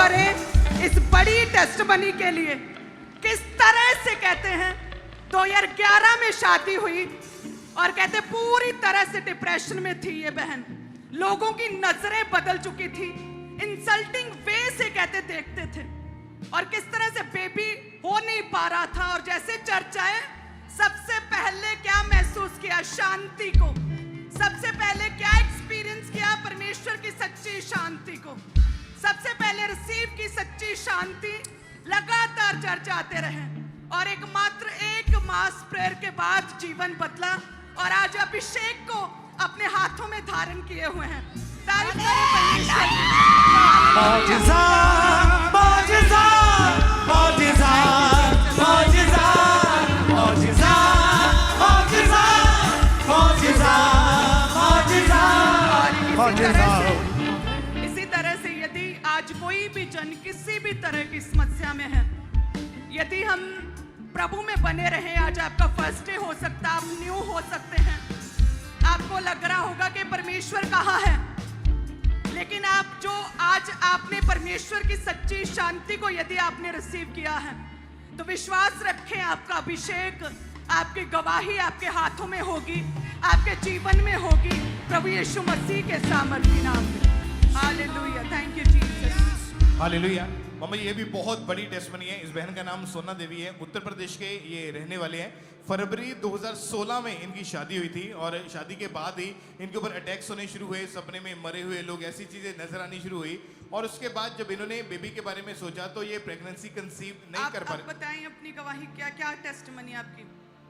करें इस बड़ी टेस्टमनी के लिए। किस तरह से कहते हैं 2011 में शादी हुई और कहते पूरी तरह से डिप्रेशन में थी ये बहन। लोगों की नजरें बदल चुकी थी, इंसल्टिंग वे से कहते देखते थे और किस तरह से बेबी हो नहीं पा रहा था। और जैसे चर्चाएं, सबसे पहले क्या महसूस किया? शांति को। सबसे पहले क्या एक्सपीरियंस किया? परमेश्वर की सच्ची शांति को। सबसे पहले रिसीव की सच्ची शांति। लगातार चर्च आते रहे और एक मास प्रेयर के बाद जीवन बदला और आज अभिषेक को अपने हाथों में धारण किए हुए हैं। तारीफ करें परमेश्वर की। मौजिज़ा, मौजिज़ा, मौजिज़ा, मौजिज़ा, मौजिज़ा, मौजिज़ा, मौजिज़ा, मौजिज़ा। इसी तरह से यदि आज कोई भी जन किसी भी तरह की समस्या में है, यदि हम प्रभु में बने रहे, आज आपका फर्स्ट डे हो सकता है, आप न्यू हो सकते हैं, आपको लग रहा होगा कि परमेश्वर कहाँ है, लेकिन आप जो आज आपने परमेश्वर की सच्ची शांति को यदि आपने रिसीव किया है तो विश्वास रखें, आपका अभिषेक, आपकी गवाही आपके हाथों में होगी, आपके जीवन में होगी, प्रभु यीशु मसीह के सामर्थी नाम में। Hallelujah, thank you Jesus. Hallelujah. मम्मा, ये भी बहुत बड़ी टेस्टमनी है। इस बहन का नाम सोना देवी है, उत्तर प्रदेश के ये रहने वाले हैं। फरवरी 2016 में इनकी शादी हुई थी और शादी के बाद ही इनके ऊपर अटैक्स होने शुरू हुए, सपने में मरे हुए लोग, ऐसी चीजें नजर आनी शुरू हुई। और उसके बाद जब इन्होंने बेबी के बारे में सोचा तो ये प्रेगनेंसी कंसीव नहीं कर पा रहे। बताएं अपनी गवाही, क्या क्या टेस्टमनी आपकी?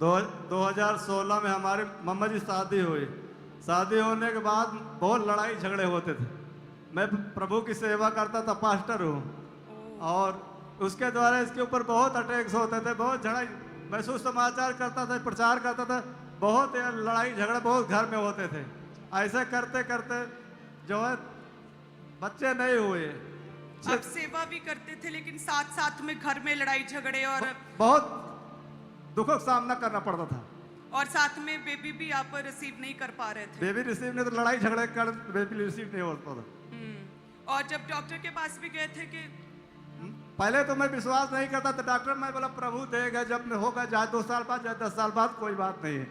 2016 में हमारे मम्मा जी शादी हुई। शादी होने के बाद बहुत लड़ाई झगड़े होते थे। मैं प्रभु की सेवा करता था, पास्टर हूँ, और उसके द्वारा इसके ऊपर बहुत अटैक्स होते थे, बहुत झगड़ा। मैं सुसमाचार करता था, प्रचार करता था, बहुत लड़ाई झगड़े बहुत घर में होते थे। ऐसे करते करते जो है बच्चे नहीं हुए। आप सेवा भी करते थे लेकिन साथ साथ में घर में लड़ाई झगड़े और बहुत दुखों का सामना करना पड़ता था। और साथ में बेबी भी आप रिसीव नहीं कर पा रहे थे। बेबी रिसीव नहीं, तो लड़ाई झगड़े कर बेबी रिसीव नहीं होता था। और जब डॉक्टर के पास भी गए थे कि पहले तो मैं विश्वास नहीं करता था। डॉक्टर मैं बोला प्रभु देगा, जब होगा, चाहे 2 साल बाद, चाहे 10 साल बाद, कोई बात नहीं है।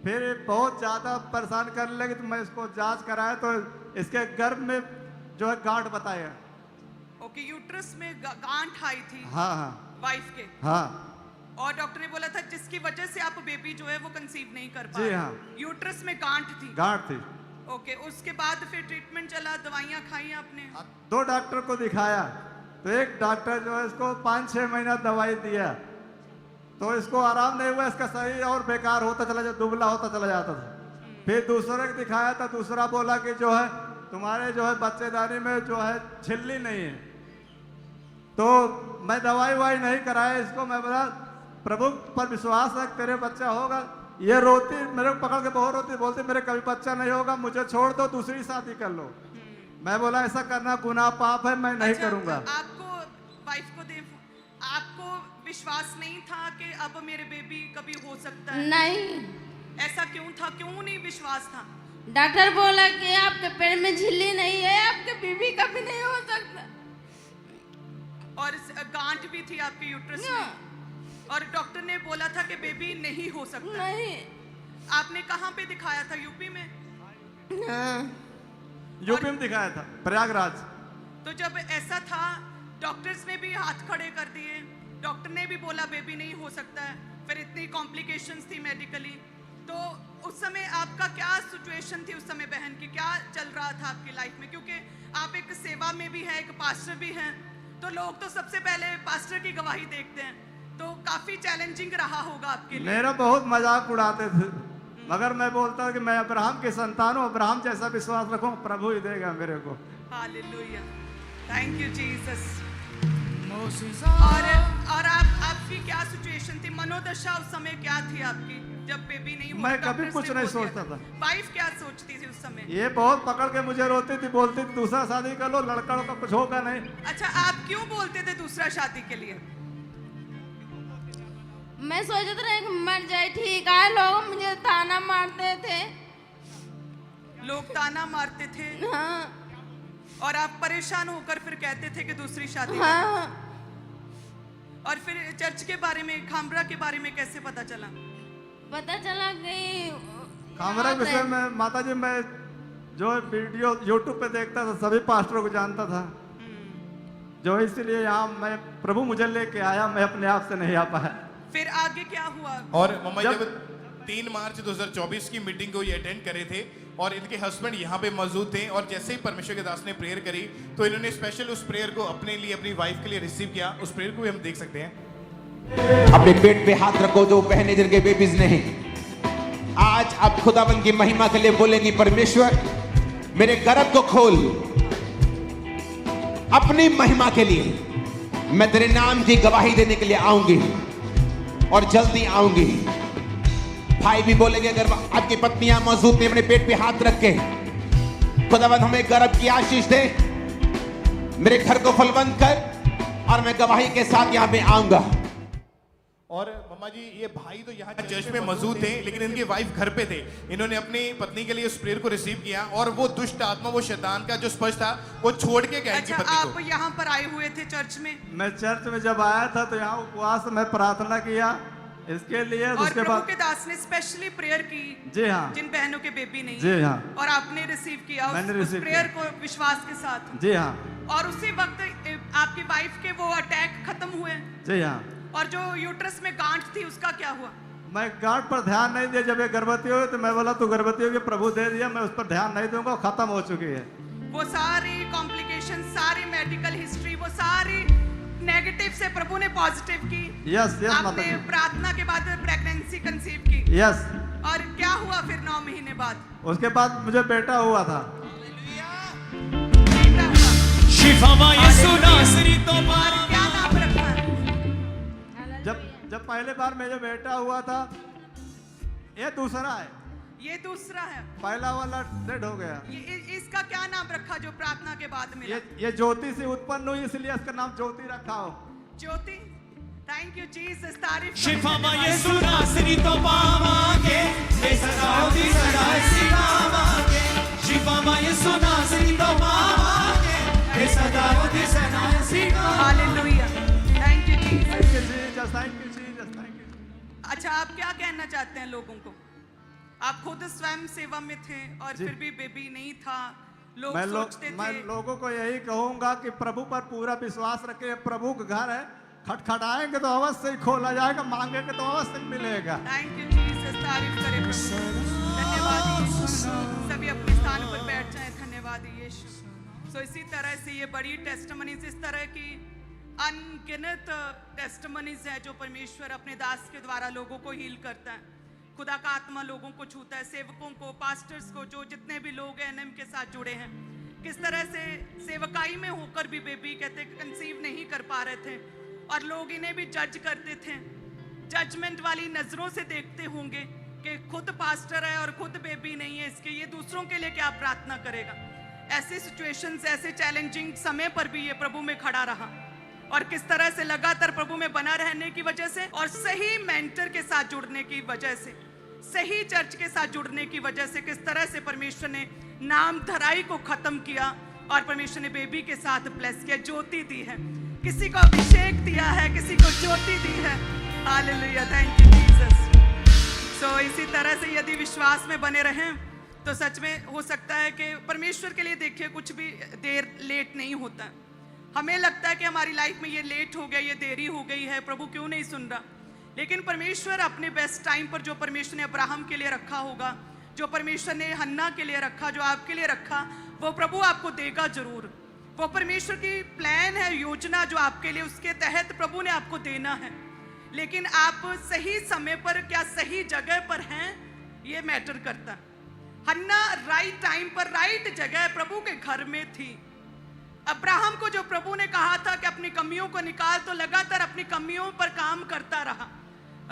फिर बहुत ज़्यादा परेशान करने लगी तो मैं इसको जांच कराया तो इसके गर्भ में जो है गांठ बताया। ओके, यूट्रस में गांठ आई थी। हाँ हाँ, वाइफ के। हाँ। और डॉक्टर ने बोला था जिसकी वजह से आप बेबी जो है वो कंसीव नहीं कर पा जी रहे। हाँ। यूट्रस में गांठ थी। गांठ थी। ओके, उसके बाद फिर ट्रीटमेंट चला, दवाइयाँ खाई आपने? 2 डॉक्टर को दिखाया तो एक डॉक्टर जो है इसको 5-6 महीना दवाई दिया तो इसको आराम नहीं हुआ, इसका शरीर और बेकार होता चला जाता, दुबला होता चला जाता था। फिर दूसरे को दिखाया था, दूसरा बोला कि जो है तुम्हारे जो है बच्चेदानी में जो है झिल्ली नहीं है। तो मैं दवाई वाई नहीं कराया इसको। मैं बोला प्रभु पर विश्वास रख, तेरे बच्चा होगा। ये रोती, मेरे को पकड़ के बहुत रोती, बोलती मेरे कभी बच्चा नहीं होगा, मुझे छोड़ दो, दूसरी शादी कर लो। मैं बोला ऐसा करना गुनाह पाप है, मैं नहीं करूंगा। आपको वाइफ को आपको विश्वास नहीं था कि अब मेरे बेबी कभी हो सकता है? नहीं। ऐसा क्यों था? क्यों नहीं विश्वास था? डॉक्टर बोला कि आपके पेट में झिल्ली नहीं है, आपके बेबी कभी नहीं हो सकता। और गांठ भी थी आपके यूट्रस में और डॉक्टर ने बोला था कि बेबी नहीं हो सकता। नहीं। आपने कहाँ पे दिखाया था? यूपी में? हाँ। यूपी में दिखाया था, प्रयागराज। तो जब ऐसा था डॉक्टर्स ने भी हाथ खड़े कर दिए, डॉक्टर ने भी बोला बेबी नहीं हो सकता है, फिर इतनी कॉम्प्लिकेशंस थी मेडिकली। तो उस समय आपका क्या सिचुएशन थी? उस समय बहन की क्या चल रहा था आपकी लाइफ में? क्योंकि आप एक सेवा में भी हैं, एक पास्टर भी हैं, तो लोग तो सबसे पहले पास्टर की गवाही देखते हैं, तो काफी चैलेंजिंग रहा होगा आपके लिए। मेरा बहुत मजाक उड़ाते थे, मगर मैं बोलता कि मैं अब्राहम की संतान हूँ, अब्राहम जैसा विश्वास रखूं, प्रभु ही देगा मेरे को। Hallelujah, thank you Jesus. और आपकी क्या सिचुएशन थी? मनोदशा उस समय क्या थी आपकी जब बेबी नहीं हुआ? मैं कभी कुछ नहीं सोचता था। वाइफ क्या सोचती थी उस समय? ये बहुत पकड़ के मुझे रोती थी, बोलती थी दूसरा शादी कर लो, लड़का का कुछ होगा नहीं। अच्छा, आप क्यों बोलते थे दूसरा शादी के लिए? मैं सोचते रहे कि मर जाए, ठीक है। लोग मुझे ताना मारते थे। लोग ताना मारते थे? हाँ। और आप परेशान होकर फिर कहते थे कि दूसरी शादी करें। हाँ, और फिर चर्च के बारे में, खामरा के बारे में कैसे पता चला? पता चला कि खामरा के विषय में माता जी, मैं जो वीडियो यूट्यूब पे देखता था सभी पास्टरों को जानता था, जो इसलिए यहाँ मैं प्रभु मुझे लेके आया, मैं अपने आप से नहीं आ पाया। फिर आगे क्या हुआ? और मम्मा जब 3 मार्च 2024 की मीटिंग को ये अटेंड करे थे और इनके हस्बैंड यहाँ पे मौजूद थे, और जैसे ही परमेश्वर के दास ने प्रेयर करी तो इन्होंने स्पेशल उस प्रेयर को अपने लिए, अपनी वाइफ के लिए रिसीव किया। उस प्रेयर को भी हम देख सकते हैं। अपने पेट पे हाथ रखो जो बहने जिनके बेबीज नहीं। आज आप खुदाबंद की महिमा के लिए बोलेंगी, परमेश्वर मेरे गर्भ को खोल अपनी महिमा के लिए। मैं तेरे नाम की गवाही देने के लिए आऊंगी और जल्दी आऊंगी। भाई भी बोलेंगे, अगर आपकी पत्नियां मौजूद नहीं, अपने पेट पे हाथ रख के, खुदावंद हमें गर्भ की आशीष दे, मेरे घर को फलवंत कर और मैं गवाही के साथ यहाँ पे आऊंगा। और मम्मा जी, ये भाई तो यहाँ चर्च में मौजूद थे, लेकिन इनकी वाइफ घर पे थे। इन्होंने अपनी पत्नी के लिए उस प्रेयर को रिसीव किया और वो दुष्ट आत्मा, वो शैतान का जो स्पर्श था, वो छोड़ के गए इनकी अच्छा, पत्नी आप को। यहाँ पर आए हुए थे चर्च में? मैं चर्च में जब आया था तो यहाँ उपवास में प्रार्थना किया इसके लिए। और उसके प्रभु बाद के दास ने स्पेशली प्रेयर की, जी हाँ, जिन बहनों के बेबी नहीं जी है, हाँ, और आपने रिसीव किया मैंने उस रिसीव प्रेयर को विश्वास के साथ। जी हाँ, और उसी वक्त आपकी वाइफ के वो अटैक खत्म हुए। जी हाँ। और जो यूट्रस में गांठ थी उसका क्या हुआ? मैं गांठ पर ध्यान नहीं दिया। जब ये गर्भवती हुई तो मैं बोला तू गर्भवती होगी, प्रभु दे दिया, मैं उस पर ध्यान नहीं दूंगा, खत्म हो चुकी है। वो सारी कॉम्प्लिकेशन, सारी मेडिकल हिस्ट्री, वो सारी नेगेटिव से प्रभु ने पॉजिटिव की। यस यस माता आपने जी, प्रार्थना के बाद प्रेगनेंसी कंसीव की। यस। और क्या हुआ फिर 9 महीने बाद? उसके बाद मुझे बेटा हुआ था। बेटा हुआ। शिफा यीशु नासरी तो और क्या नाम रखा? जब पहले बार मेरा बेटा हुआ था, ये दूसरा है, ये दूसरा है। पहला वाला डेड हो गया। इसका क्या नाम रखा जो प्रार्थना के बाद मिला? ये ज्योति से उत्पन्न हुई, इसलिए इसका नाम ज्योति रखा हो। ज्योति। थैंक यू जीसस, तारीफ शिफा यीशु नासरी तो पावांगे, बेसराउदी सदा सिखावांगे। शिफा यीशु नासरी तो पावांगे, बेसराउदी सदा सिखावांगे। Hallelujah. Thank you Jesus. Thank you Jesus, thank you Jesus, thank you. अच्छा, आप क्या कहना चाहते हैं लोगों को? आप खुद स्वयं सेवा में थे और फिर भी बेबी नहीं था, लोग सोचते थे। मैं लोगों को यही कहूंगा कि प्रभु पर पूरा विश्वास रखें। प्रभु का घर है, खटखटाएंगे तो अवश्य ही खोला जाएगा, मांगेंगे तो अवश्य ही मिलेगा। थैंक यू जीसस, तारीफ करें प्रभु। धन्यवाद यीशु। सभी अपने स्थान पर बैठ जाएं। धन्यवाद यीशु। सो इसी तरह से ये बड़ी टेस्टिमनीज, इस तरह की अनगिनत टेस्टिमनीज है जो परमेश्वर अपने दास के द्वारा लोगों को हील करता है। खुदा का आत्मा लोगों को छूता है, सेवकों को, पास्टर्स को, जो जितने भी लोग हैं एनएम के साथ जुड़े हैं। किस तरह से सेवकाई में होकर भी बेबी कहते कंसीव नहीं कर पा रहे थे और लोग इन्हें भी जज करते थे, जजमेंट वाली नजरों से देखते होंगे कि खुद पास्टर है और खुद बेबी नहीं है, इसके ये दूसरों के लिए क्या प्रार्थना करेगा। ऐसे सिचुएशंस, ऐसे चैलेंजिंग समय पर भी ये प्रभु में खड़ा रहा और किस तरह से लगातार प्रभु में बना रहने की वजह से और सही मेंटर के साथ जुड़ने की वजह से, सही चर्च के साथ जुड़ने की वजह से किस तरह से परमेश्वर ने नाम धराई को खत्म किया और परमेश्वर ने बेबी के साथ ब्लेस किया, ज्योति दी है, किसी को अभिषेक दिया है, किसी को ज्योति दी है। Hallelujah, thank you Jesus. So इसी तरह से यदि विश्वास में बने रहें तो सच में हो सकता है कि परमेश्वर के लिए देखिए कुछ भी देर लेट नहीं होता। हमें लगता है कि हमारी लाइफ में ये लेट हो गया, ये देरी हो गई है, प्रभु क्यों नहीं सुन रहा। लेकिन परमेश्वर अपने बेस्ट टाइम पर, जो परमेश्वर ने अब्राहम के लिए रखा होगा, जो परमेश्वर ने हन्ना के लिए रखा, जो आपके लिए रखा, वो प्रभु आपको देगा जरूर। वो परमेश्वर की प्लान है, योजना जो आपके लिए, उसके तहत प्रभु ने आपको देना है। लेकिन आप सही समय पर, क्या सही जगह पर हैं, ये मैटर करता। हन्ना राइट टाइम पर राइट जगह प्रभु के घर में थी। अब्राहम को जो प्रभु ने कहा था कि अपनी कमियों को निकाल, तो लगातार अपनी कमियों पर काम करता रहा।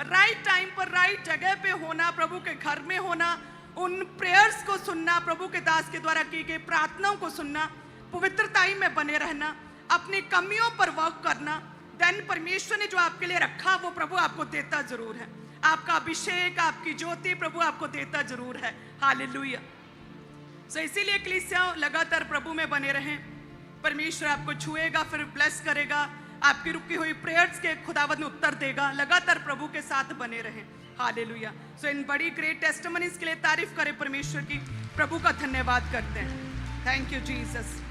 राइट टाइम पर राइट जगह पे होना, प्रभु के घर में होना, उन प्रेयर्स को सुनना, प्रभु के दास के द्वारा की गई प्रार्थनाओं को सुनना, पवित्रताई में बने रहना, अपनी कमियों पर वर्क करना, देन परमेश्वर ने जो आपके लिए रखा वो प्रभु आपको देता जरूर है। आपका अभिषेक, आपकी ज्योति प्रभु आपको देता जरूर है। हालेलुया। सो इसीलिए कलीसिया लगातार प्रभु में बने रहें, परमेश्वर आपको छुएगा, फिर ब्लेस करेगा, आपकी रुकी हुई प्रेयर्स के खुदावंद में उत्तर देगा। लगातार प्रभु के साथ बने रहें। हालेलुया। सो इन बड़ी ग्रेट टेस्टिमनीज के लिए तारीफ करें परमेश्वर की, प्रभु का धन्यवाद करते हैं। Thank you Jesus.